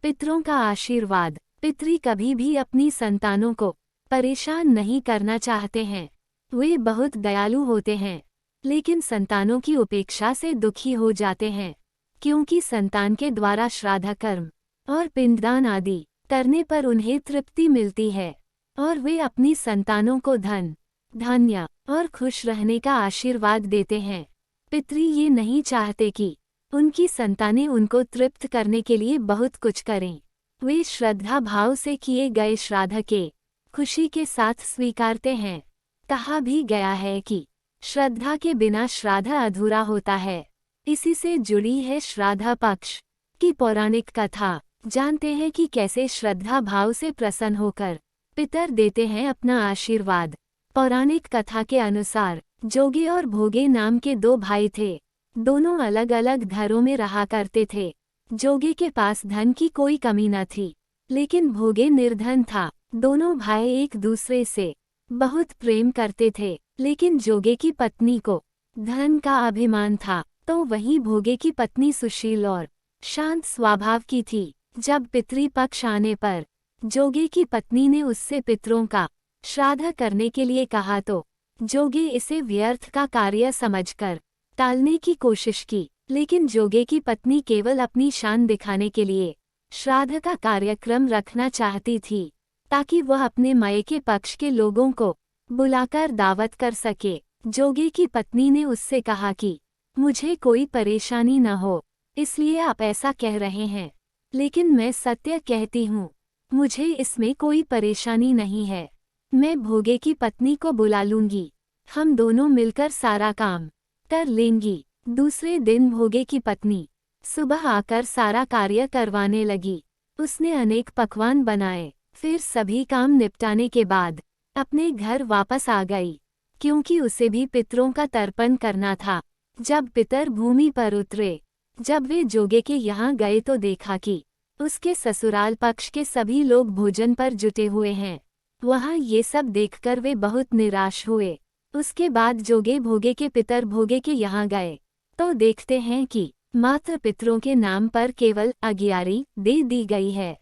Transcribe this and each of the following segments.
पितरों का आशीर्वाद। पितरी कभी भी अपनी संतानों को परेशान नहीं करना चाहते हैं। वे बहुत दयालु होते हैं, लेकिन संतानों की उपेक्षा से दुखी हो जाते हैं, क्योंकि संतान के द्वारा श्राद्ध कर्म और पिंडदान आदि करने पर उन्हें तृप्ति मिलती है और वे अपनी संतानों को धन, धान्य और खुश रहने का आशीर्वाद देते हैं। पितरी ये नहीं चाहते कि उनकी संतानें उनको तृप्त करने के लिए बहुत कुछ करें। वे श्रद्धा भाव से किए गए श्राद्ध के खुशी के साथ स्वीकारते हैं। कहा भी गया है कि श्रद्धा के बिना श्राद्ध अधूरा होता है। इसी से जुड़ी है श्राद्ध पक्ष की पौराणिक कथा। जानते हैं कि कैसे श्रद्धा भाव से प्रसन्न होकर पितर देते हैं अपना आशीर्वाद। पौराणिक कथा के अनुसार जोगे और भोगे नाम के दो भाई थे। दोनों अलग अलग घरों में रहा करते थे। जोगे के पास धन की कोई कमी न थी, लेकिन भोगे निर्धन था। दोनों भाई एक दूसरे से बहुत प्रेम करते थे, लेकिन जोगे की पत्नी को धन का अभिमान था, तो वहीं भोगे की पत्नी सुशील और शांत स्वभाव की थी। जब पितृपक्ष आने पर जोगे की पत्नी ने उससे पितरों का श्राद्ध करने के लिए कहा तो जोगे इसे व्यर्थ का कार्य समझकर टालने की कोशिश की, लेकिन जोगे की पत्नी केवल अपनी शान दिखाने के लिए श्राद्ध का कार्यक्रम रखना चाहती थी, ताकि वह अपने मायके पक्ष के लोगों को बुलाकर दावत कर सके। जोगे की पत्नी ने उससे कहा कि मुझे कोई परेशानी न हो, इसलिए आप ऐसा कह रहे हैं, लेकिन मैं सत्य कहती हूँ, मुझे इसमें कोई परेशानी नहीं है। मैं भोगे की पत्नी को बुला लूंगी, हम दोनों मिलकर सारा काम कर लेंगी। दूसरे दिन भोगे की पत्नी सुबह आकर सारा कार्य करवाने लगी। उसने अनेक पकवान बनाए, फिर सभी काम निपटाने के बाद अपने घर वापस आ गई, क्योंकि उसे भी पितरों का तर्पण करना था। जब पितर भूमि पर उतरे, जब वे जोगे के यहाँ गए तो देखा कि उसके ससुराल पक्ष के सभी लोग भोजन पर जुटे हुए हैं। वहाँ ये सब देखकर वे बहुत निराश हुए। उसके बाद जोगे भोगे के पितर भोगे के यहाँ गए तो देखते हैं कि मात्र पितरों के नाम पर केवल अगियारी दे दी गई है।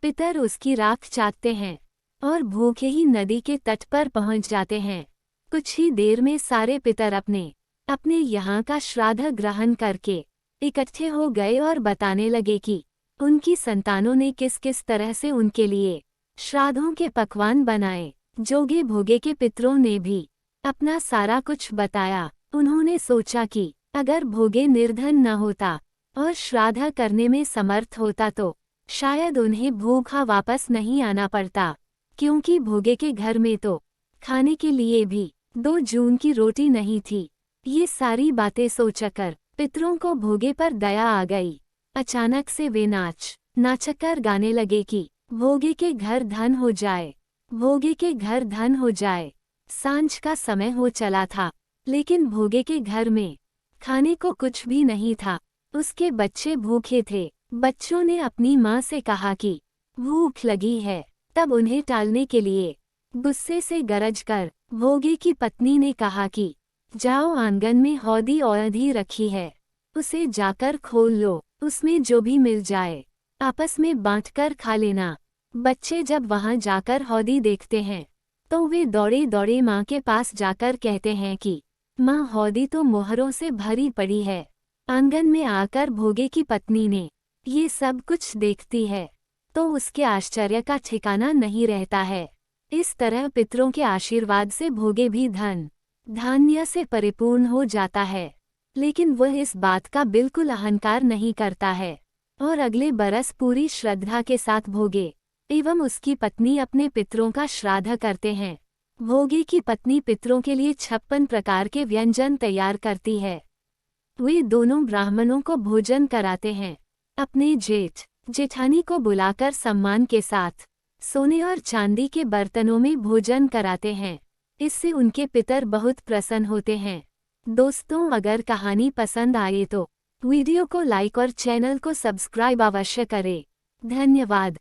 पितर उसकी राख चाटते हैं और भूखे ही नदी के तट पर पहुंच जाते हैं। कुछ ही देर में सारे पितर अपने अपने यहाँ का श्राद्ध ग्रहण करके इकट्ठे हो गए और बताने लगे कि उनकी संतानों ने किस किस तरह से उनके लिए श्राद्धों के पकवान बनाए। जोगे भोगे के पितरों ने भी अपना सारा कुछ बताया। उन्होंने सोचा कि अगर भोगे निर्धन न होता और श्राद्ध करने में समर्थ होता तो शायद उन्हें भूखा वापस नहीं आना पड़ता, क्योंकि भोगे के घर में तो खाने के लिए भी 2 जून की रोटी नहीं थी। ये सारी बातें सोचकर पितरों को भोगे पर दया आ गई। अचानक से वे नाचकर गाने लगे कि भोगे के घर धन हो जाए, भोगे के घर धन हो जाए। सांझ का समय हो चला था, लेकिन भोगे के घर में खाने को कुछ भी नहीं था। उसके बच्चे भूखे थे। बच्चों ने अपनी माँ से कहा कि भूख लगी है। तब उन्हें टालने के लिए गुस्से से गरजकर भोगे की पत्नी ने कहा कि जाओ, आंगन में हौदी औधी रखी है, उसे जाकर खोल लो, उसमें जो भी मिल जाए आपस में बांटकर खा लेना। बच्चे जब वहां जाकर हौदी देखते हैं तो वे दौड़े दौड़े माँ के पास जाकर कहते हैं कि माँ, हौदी तो मोहरों से भरी पड़ी है। आंगन में आकर भोगे की पत्नी ने ये सब कुछ देखती है तो उसके आश्चर्य का ठिकाना नहीं रहता है। इस तरह पितरों के आशीर्वाद से भोगे भी धन धान्य से परिपूर्ण हो जाता है, लेकिन वह इस बात का बिल्कुल अहंकार नहीं करता है और अगले बरस पूरी श्रद्धा के साथ भोगे एवं उसकी पत्नी अपने पितरों का श्राद्ध करते हैं। भोगे की पत्नी पितरों के लिए 56 प्रकार के व्यंजन तैयार करती है। वे दोनों ब्राह्मणों को भोजन कराते हैं। अपने जेठ जेठानी को बुलाकर सम्मान के साथ सोने और चांदी के बर्तनों में भोजन कराते हैं। इससे उनके पितर बहुत प्रसन्न होते हैं। दोस्तों, अगर कहानी पसंद आए तो वीडियो को लाइक और चैनल को सब्सक्राइब अवश्य करें। धन्यवाद।